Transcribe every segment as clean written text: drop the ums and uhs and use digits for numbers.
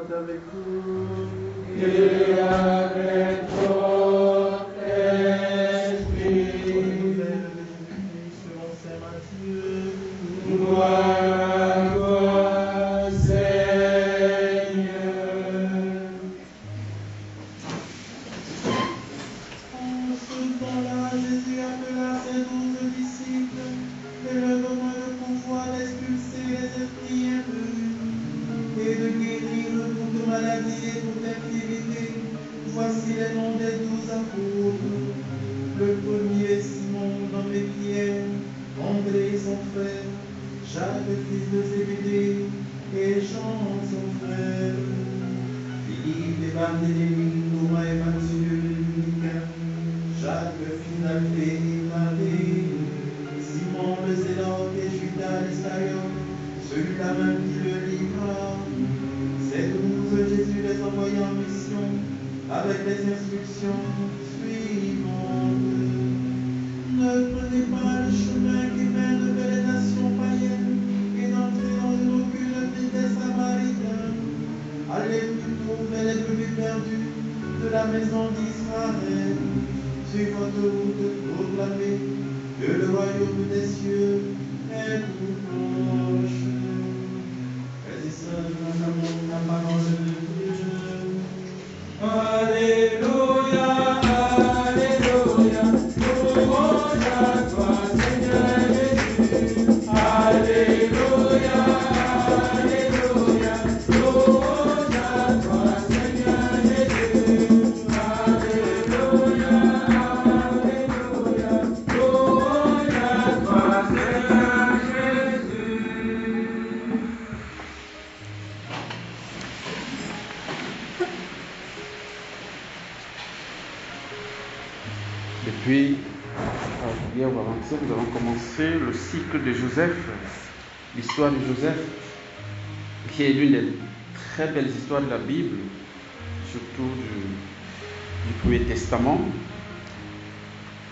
soit avec vous. Et avec ton esprit. Selon saint Matthieu. Gloire à toi, Seigneur. En ce temps-là, Jésus appela ses 12 disciples et leur donna le pouvoir d'expulser les esprits impurs et de guérir toute maladie et toute infirmité. Voici les noms des 12 apôtres. Le premier, Simon, nommé Pierre, André, son frère, Jacques, fils de Zébédée, et Jean, son frère, Philippe et Barthélemy, Thomas et Matthieu, Nicolas, Jacques, fils d'Alphée et Thaddée, Simon le Zélote et Judas l'Iscariote, celui-là même qui le livra. Ces 12, Jésus les envoya en mission avec les instructions suivantes. Ne prenez pas le chemin qui mène vers les nations païennes et n'entrez dans aucune ville des Samaritains. Allez plutôt vers les brebis perdues de la maison d'Israël. Sur votre route, proclamez que le royaume des cieux est tout proche. Frères et sœurs, nous acclamons la parole de Dieu. Alléluia, Alléluia, louange à toi, Seigneur Jésus. Alléluia, Alléluia, louange à toi, Seigneur Jésus. Alléluia, Alléluia, louange à toi, Seigneur Jésus. Depuis hier ou avant-hier, nous avons commencé le cycle de Joseph, l'histoire de Joseph, qui est l'une des très belles histoires de la Bible, surtout du Premier Testament.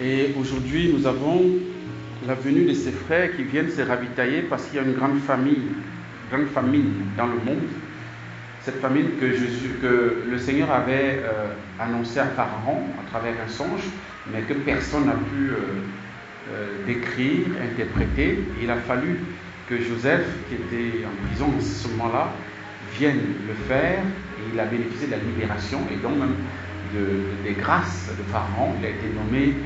Et aujourd'hui, nous avons la venue de ses frères qui viennent se ravitailler parce qu'il y a une grande famine dans le monde. Cette famine que le Seigneur avait annoncée à Pharaon à travers un songe, mais que personne n'a pu décrire, interpréter. Il a fallu que Joseph, qui était en prison à ce moment-là, vienne le faire, et il a bénéficié de la libération et donc même des grâces de Pharaon. Il a été nommé,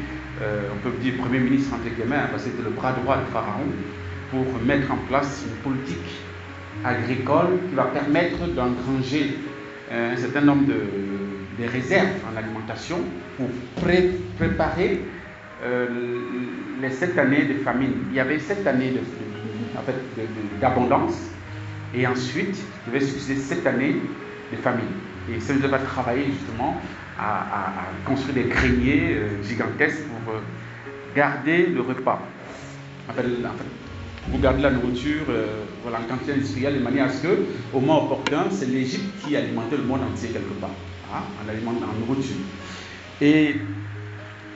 on peut dire, premier ministre entre guillemets, parce que c'était le bras droit de Pharaon, pour mettre en place une politique agricole qui va permettre d'engranger un certain nombre de réserves en alimentation pour préparer les 7 années de famine. Il y avait 7 années d'abondance et ensuite il devait succéder 7 années de famine. Et ça nous va travailler justement à construire des greniers gigantesques pour garder le repas. Pour garder la nourriture en quantité industrielle de manière à ce que, au moment opportun, c'est l'Égypte qui alimentait le monde entier quelque part, en alimentant, en nourriture. Et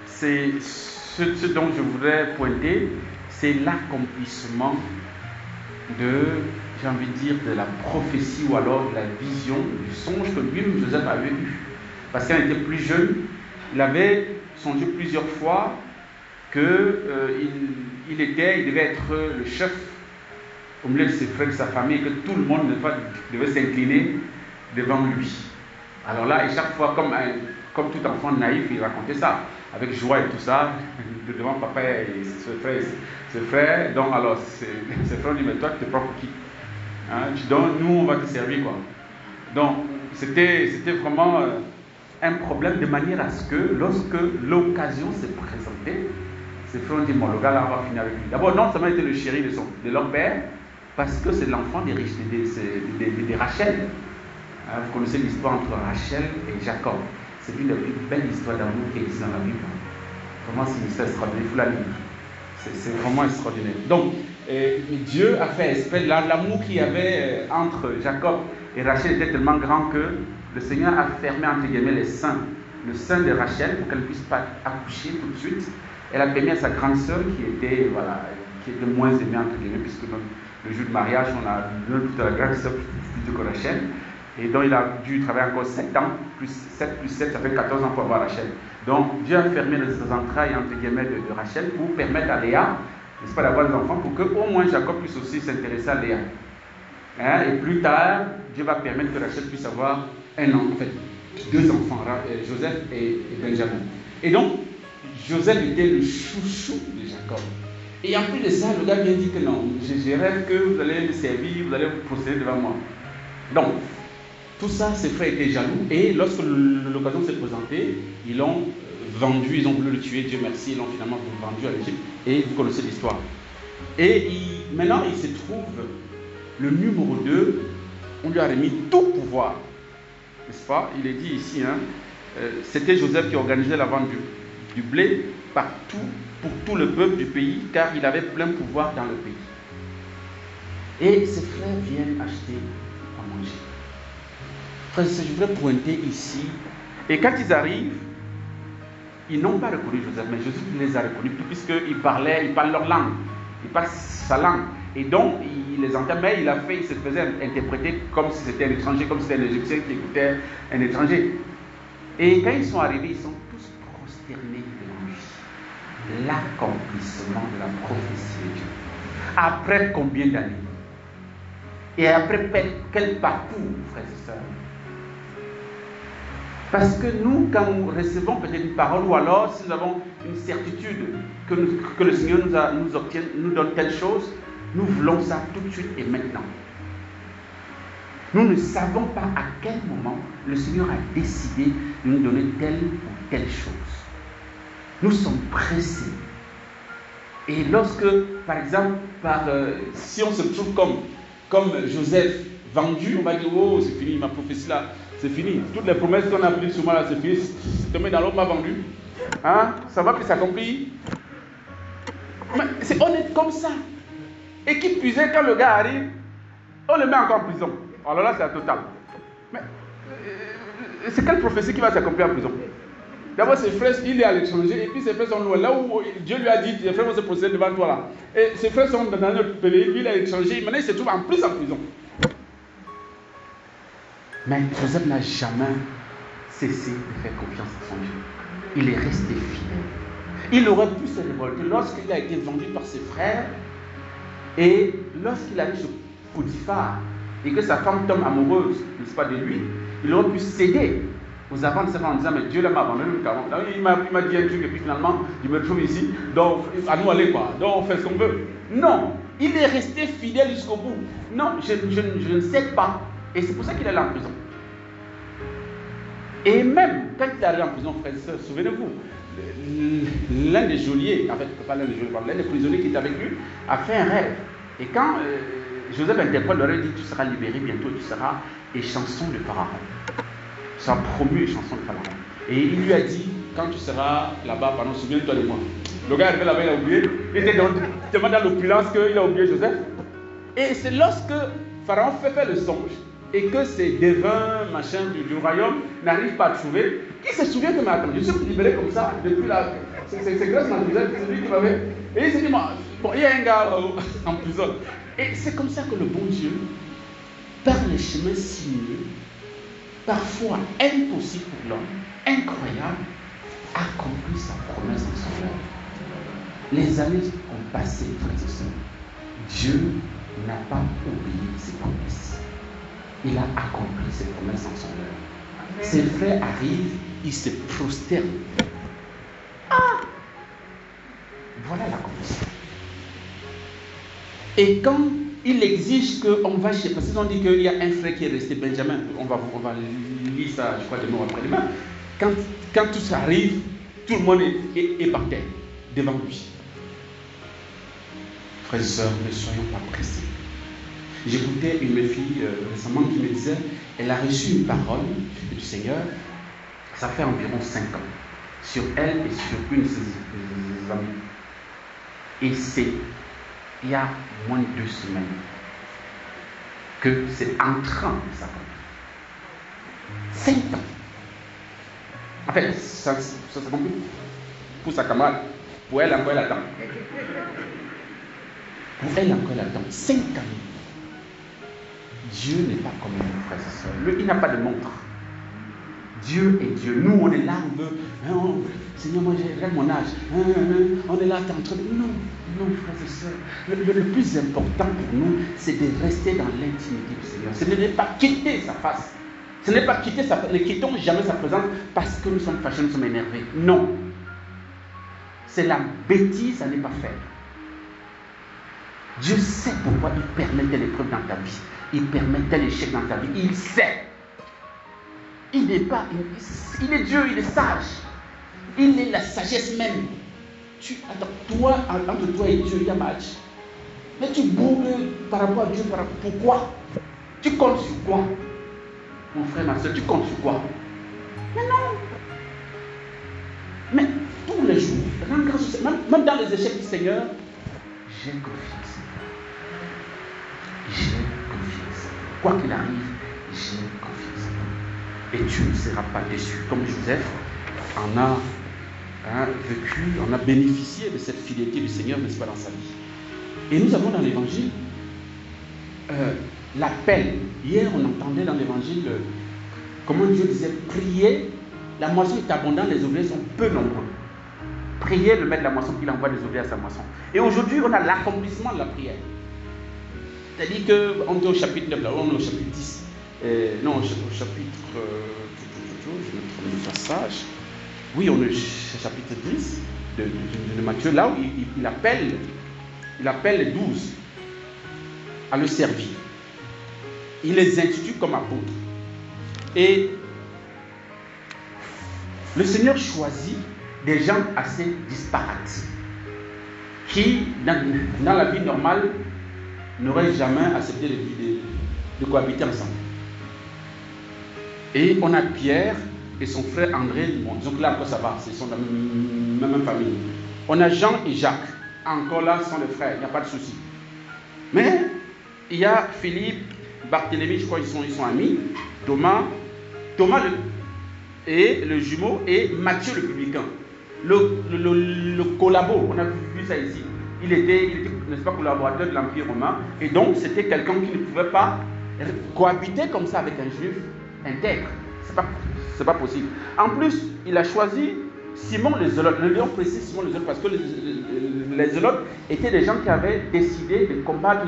c'est ce dont je voudrais pointer, c'est l'accomplissement j'ai envie de dire, de la prophétie ou alors de la vision, du songe que lui-même Joseph avait eu. Parce qu'il était plus jeune, il avait songé plusieurs fois qu'il devait être le chef au milieu de ses frères, de sa famille, et que tout le monde devait s'incliner devant lui. Alors là, et chaque fois, comme tout enfant naïf, il racontait ça, avec joie et tout ça, devant papa et ses frères. Donc alors, ses frères disent, mais toi, tu te prends pour qui? Donc nous, on va te servir, quoi. Donc, c'était vraiment un problème, de manière à ce que, lorsque l'occasion s'est présentée, ses frères ont dit, bon, le gars là, on va finir avec lui. D'abord, non seulement était le chéri de leur père, parce que c'est l'enfant de Rachel. Vous connaissez l'histoire entre Rachel et Jacob. C'est l'une des plus belles histoires d'amour qui existe dans la Bible. Vraiment, c'est une histoire extraordinaire. Il faut la lire. C'est vraiment extraordinaire. Donc, Dieu a fait espèce, l'amour qu'il y avait entre Jacob et Rachel était tellement grand que le Seigneur a fermé entre guillemets le sein de Rachel pour qu'elle ne puisse pas accoucher tout de suite. Elle a permis à sa grande sœur qui était moins aimée entre guillemets, puisque le jour de mariage, on a donné toute la grande sœur plutôt que Rachel. Et donc il a dû travailler encore 7 ans, plus 7 plus 7, ça fait 14 ans pour avoir Rachel. Donc Dieu a fermé les entrailles entre guillemets de Rachel pour permettre à Léa, n'est-ce pas, d'avoir des enfants, pour que au moins Jacob puisse aussi s'intéresser à Léa. Hein? Et plus tard, Dieu va permettre que Rachel puisse avoir en fait, 2 enfants, Joseph et Benjamin. Et donc, Joseph était le chouchou de Jacob. Et en plus de ça, le gars vient dire que non, je rêve que vous allez me servir, vous allez vous procéder devant moi. Donc, tout ça, ses frères étaient jaloux. Et lorsque l'occasion s'est présentée, ils l'ont vendu, ils ont voulu le tuer, Dieu merci, ils l'ont finalement vendu à l'Égypte. Et vous connaissez l'histoire. Et maintenant, il se trouve le numéro 2, on lui a remis tout pouvoir. N'est-ce pas? Il est dit ici, hein, c'était Joseph qui organisait la vente du blé partout, pour tout le peuple du pays, car il avait plein pouvoir dans le pays. Et ses frères viennent acheter à manger. Frères, je voudrais pointer ici, et quand ils arrivent, ils n'ont pas reconnu Joseph, mais Joseph les a reconnus, puisqu'ils parlent leur langue, ils parlent sa langue. Et donc, il les entendait, il se faisait interpréter comme si c'était un étranger, comme si c'était un Égyptien qui écoutait un étranger. Et quand ils sont arrivés, ils sont tous prosternés devant lui. L'accomplissement de la prophétie de Dieu. Après combien d'années? Et après quel parcours, frères et sœurs? Parce que nous, quand nous recevons peut-être une parole, ou alors si nous avons une certitude que le Seigneur nous donne telle chose, nous voulons ça tout de suite et maintenant. Nous ne savons pas à quel moment le Seigneur a décidé de nous donner telle ou telle chose. Nous sommes pressés. Et lorsque, par exemple, si on se trouve comme Joseph vendu, on va dire, oh, c'est fini, ma prophétie là, c'est fini. Toutes les promesses qu'on a prises sur moi là, c'est fini. C'est tombé dans l'eau, m'a vendu. Hein? Ça va plus s'accomplir. Mais on est comme ça. Et qui puisait, quand le gars arrive, on le met encore en prison. Alors là, c'est la totale. Mais c'est quelle prophétie qui va s'accomplir en prison? D'abord, ses frères, il est à l'étranger, et puis ses frères sont loin. Là où Dieu lui a dit, les frères vont se procéder devant toi là. Et ses frères sont dans notre pays, lui il est à l'étranger, maintenant il se trouve en plus en prison. Mais Joseph n'a jamais cessé de faire confiance à son Dieu. Il est resté fidèle. Il aurait pu se révolter lorsqu'il a été vendu par ses frères, et lorsqu'il a eu ce Potiphar, et que sa femme tombe amoureuse, n'est-ce pas, de lui, il aurait pu céder aux avant de sa femme en disant, mais Dieu l'a abandonné, il m'a dit un truc, et puis finalement, je me trouve ici, donc à nous aller quoi, donc on fait ce qu'on veut. Non, il est resté fidèle jusqu'au bout. Non, je ne sais pas, et c'est pour ça qu'il est là en prison. Et même quand il est allé en prison, frères et sœurs, souvenez-vous, l'un des geôliers, en fait, pas l'un des geôliers, l'un des prisonniers qui était avec lui, a fait un rêve. Et quand Joseph interprète, leur a dit, tu seras libéré bientôt, tu seras échanson de Pharaon. Tu seras promu échanson de Pharaon. Et il lui a dit, quand tu seras là-bas, pardon, souviens-toi de moi. Le gars est arrivé là-bas, il a oublié. Il était tellement dans l'opulence qu'il a oublié Joseph. Et c'est lorsque Pharaon fait le songe, et que ces devins, machin du royaume n'arrivent pas à trouver, qui se souvient que, mais attends, je suis libéré comme ça, depuis là, c'est grâce à c'est lui qui m'avait. Et il s'est dit, bon, il y a un gars en prison. Et c'est comme ça que le bon Dieu, par les chemins sinueux, parfois impossible pour l'homme, incroyable, accomplit sa promesse en son œuvre. Les années ont passé, frères et sœurs. Dieu n'a pas oublié ses promesses. Il a accompli ses promesses en son œuvre. Ses frères arrivent, ils se prosternent. Ah! Voilà l'accomplissement. Et quand il exige qu'on va chez, parce qu'ils ont dit qu'il y a un frère qui est resté, Benjamin, on va lire ça, je crois, demain ou après-demain. Quand tout ça arrive, tout le monde est par terre, devant lui. Frères et sœurs, ne soyons pas pressés. J'écoutais une fille récemment qui me disait, elle a reçu une parole du Seigneur, ça fait environ 5 ans, sur elle et sur une de ses amies. Et c'est il y a moins de 2 semaines que c'est en train de s'accomplir. 5 ans. En fait, ça s'accomplit pour sa camarade. Pour elle, encore elle attend. Pour elle, encore elle attend. 5 ans. Dieu n'est pas comme nous, frères et sœurs. Il n'a pas de montre. Dieu est Dieu. Nous, on est là, Seigneur, moi, j'ai mon âge. On est là, t'es en train de... Non, frères et sœurs. Le plus important pour nous, c'est de rester dans l'intimité du Seigneur. Ce n'est pas quitter sa face. Ce n'est pas quitter sa face. Ne quittons jamais sa présence parce que nous sommes fâchés, nous sommes énervés. Non. C'est la bêtise à ne pas faire. Dieu sait pourquoi il permet telle épreuve dans ta vie. Il permet tel échec dans ta vie. Il sait. Il est Dieu, il est sage. Il est la sagesse même. Entre toi et Dieu, il y a match. Mais tu boules par rapport à Dieu. Pourquoi? Tu comptes sur quoi? Mon frère, ma soeur, tu comptes sur quoi? Mais non. Mais tous les jours, même dans les échecs du Seigneur, j'ai confiance. J'ai confiance. Quoi qu'il arrive, j'ai confiance. Et tu ne seras pas déçu. Comme Joseph en a vécu, on a bénéficié de cette fidélité du Seigneur, n'est-ce pas, dans sa vie. Et nous avons dans l'évangile l'appel. Hier, on entendait dans l'évangile comment Dieu disait priez, la moisson est abondante, les ouvriers sont peu nombreux. Priez le maître de la moisson qu'il envoie des ouvriers à sa moisson. Et aujourd'hui, on a l'accomplissement de la prière. C'est-à-dire qu'on est au chapitre 9, là, on est au chapitre 10. Non, au chapitre. Je vais mettre le passage. Oui, on est au chapitre 10 de Matthieu, là où il appelle les 12 à le servir. Il les institue comme apôtres. Et le Seigneur choisit des gens assez disparates qui, dans la vie normale, n'auraient jamais accepté de cohabiter ensemble. Et on a Pierre et son frère André, bon, disons que là encore ça va, ils sont dans la même famille. On a Jean et Jacques, encore là sont les frères, il n'y a pas de souci. Mais il y a Philippe, Barthélemy, je crois qu'ils sont amis, Thomas et le jumeau, et Matthieu le publicain. Le collabo, on a vu ça ici. Il était, n'est-ce pas, collaborateur de l'Empire romain, et donc c'était quelqu'un qui ne pouvait pas cohabiter comme ça avec un juif intègre. C'est pas possible. En plus, il a choisi Simon le Zélote. Le lion précise Simon le Zélote parce que les Zélotes étaient des gens qui avaient décidé de combattre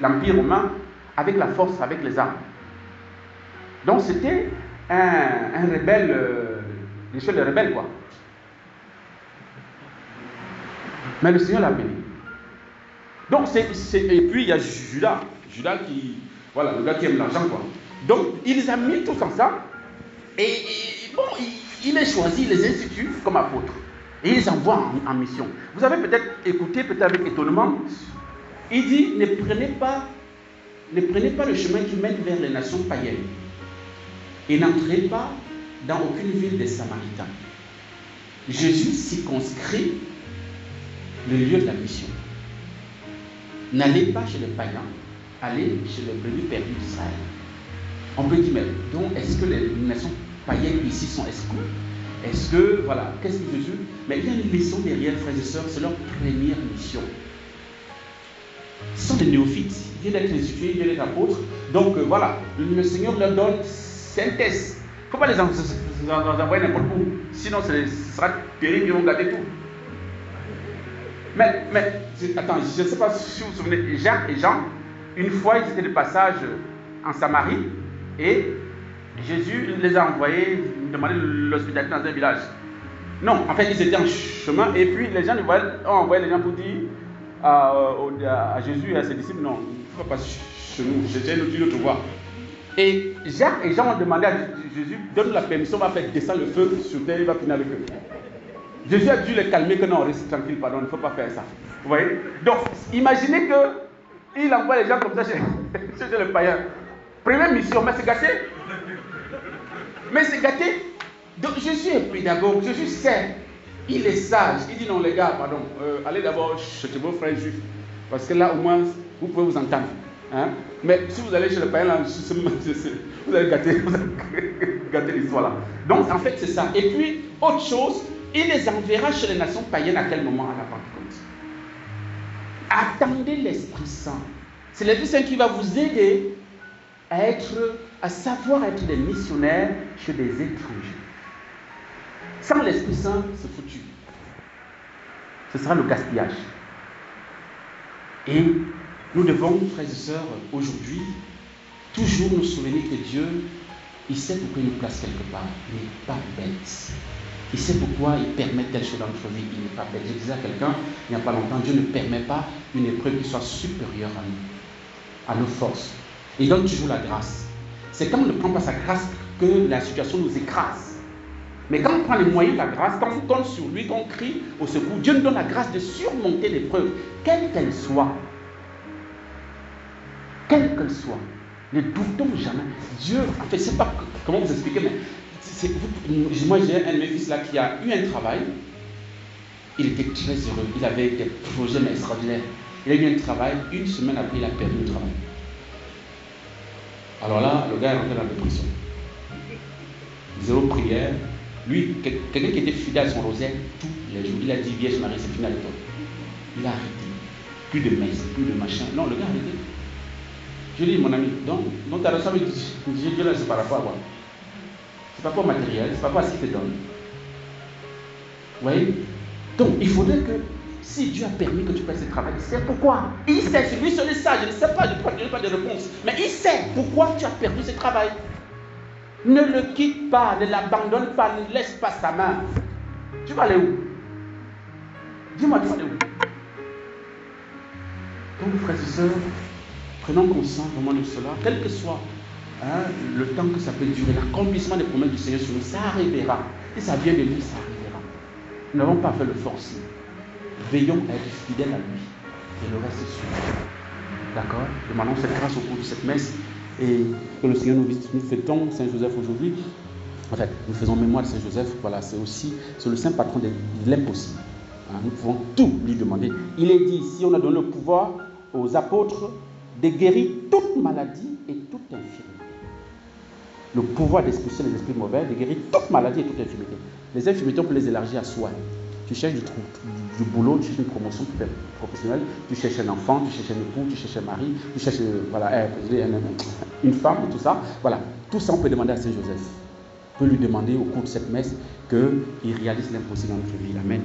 l'Empire romain avec la force, avec les armes. Donc c'était un rebelle, les rebelles quoi. Mais le Seigneur l'a béni. Donc et puis il y a Judas qui, voilà, le gars qui aime l'argent quoi. Donc il les a mis tous ensemble et bon, il les choisit, il les institue comme apôtres et il les envoie en mission. Vous avez peut-être écouté, peut-être avec étonnement, il dit ne prenez pas le chemin qui mène vers les nations païennes et n'entrez pas dans aucune ville des Samaritains. Jésus circonscrit le lieu de la mission. N'allez pas chez les païens, allez chez les brebis perdues d'Israël. On peut dire, mais donc, est-ce que les nations païennes ici sont exclues? Est-ce que, voilà, qu'est-ce que Jésus... Mais il y a une mission derrière, frères et sœurs, c'est leur première mission. Ce sont des néophytes, ils viennent d'être institués, ils viennent d'être apôtres. Donc, voilà, le Seigneur leur donne, c'est un test. Il ne faut pas les envoyer n'importe où, sinon ce sera terrible, ils vont gâter tout. Mais attends, je ne sais pas si vous vous souvenez, Jacques et Jean, une fois, ils étaient de passage en Samarie, et Jésus les a envoyés demander l'hospitalité dans un village. Non, en fait, ils étaient en chemin, et puis les gens ont envoyé les gens pour dire à Jésus et à ses disciples, non, il ne faut pas passer chez nous, j'ai une autre voie. Et Jacques et Jean ont demandé à Jésus, donne la permission, on va faire descendre le feu sur terre, il va finir avec eux. Jésus a dû les calmer que non, reste tranquille, pardon, il ne faut pas faire ça. Vous voyez? Donc, imaginez qu'il envoie les gens comme ça chez le païen. Première mission, mais c'est gâté. Mais c'est gâté. Donc, Jésus est pédagogue, Jésus sait, il est sage. Il dit non, les gars, pardon, allez d'abord chez vos frères juifs. Parce que là, au moins, vous pouvez vous entendre. Hein? Mais si vous allez chez le païen, là, vous allez gâter l'histoire là. Donc, en fait, c'est ça. Et puis, autre chose, il les enverra chez les nations païennes à quel moment? À la Pentecôte. Attendez l'Esprit Saint. C'est l'Esprit Saint qui va vous aider à savoir être des missionnaires chez des étrangers. Sans l'Esprit Saint, c'est foutu. Ce sera le gaspillage. Et nous devons, frères et sœurs, aujourd'hui, toujours nous souvenir que Dieu, il sait pourquoi il nous place quelque part. Il n'est pas bête. Il sait pourquoi il permet telle chose dans notre vie. Il n'est pas bête. Je disais à quelqu'un, il n'y a pas longtemps, Dieu ne permet pas une épreuve qui soit supérieure à nous, à nos forces. Il donne toujours la grâce. C'est quand on ne prend pas sa grâce que la situation nous écrase. Mais quand on prend les moyens de la grâce, quand on compte sur lui, quand on crie au secours, Dieu nous donne la grâce de surmonter l'épreuve, quelle qu'elle soit. Quelle qu'elle soit. Ne doutons jamais. Dieu, en fait, je ne sais pas comment vous expliquer, mais moi j'ai un de mes fils là qui a eu un travail. Il était très heureux. Il avait des projets extraordinaires. Il a eu un travail. Une semaine après, il a perdu le travail. Alors là, le gars est rentré dans la dépression. Zéro prière. Lui, quelqu'un qui était fidèle à son rosaire tous les jours. Il a dit, Vierge Marie, c'est fini à l'école. Il a arrêté. Plus de messe, plus de machin. Non, le gars a arrêté. Je lui dis, mon ami, donc ta relation avec Dieu là, c'est par rapport à quoi? C'est pas pour matériel, c'est pas pour ce qu'il te donne. Vous voyez? Donc, il faudrait que, si Dieu a permis que tu fasses ce travail, c'est pourquoi. Il sait, c'est lui seul ça, je ne sais pas, je n'ai pas de réponse. Mais il sait pourquoi tu as perdu ce travail. Ne le quitte pas, ne l'abandonne pas, ne laisse pas sa main. Tu vas aller où? Dis-moi, tu vas aller où? Donc, frères et sœurs, prenons conscience vraiment de cela, quel que soit le temps que ça peut durer, l'accomplissement des promesses du Seigneur sur nous, ça arrivera. Et ça vient de lui, ça arrivera. Nous n'avons pas fait le forcing. Veillons à être fidèles à lui. Et le reste est sûr. D'accord? Demandons cette grâce au cours de cette messe. Et que le Seigneur nous visite. Nous fêtons Saint Joseph aujourd'hui. En fait, nous faisons mémoire de Saint Joseph. Voilà, c'est le saint patron de l'impossible. Nous pouvons tout lui demander. Il est dit, si on a donné le pouvoir aux apôtres de guérir toute maladie et toute infirmité. Le pouvoir d'expulser les esprits mauvais, de guérir toute maladie et toute infirmité. Les infirmités, on peut les élargir à soi. Tu cherches du boulot, tu cherches une promotion professionnelle, tu cherches un enfant, tu cherches un époux, tu cherches un mari, tu cherches une femme et tout ça. Voilà, tout ça on peut demander à Saint Joseph. On peut lui demander au cours de cette messe qu'il réalise l'impossible dans notre vie. Amen.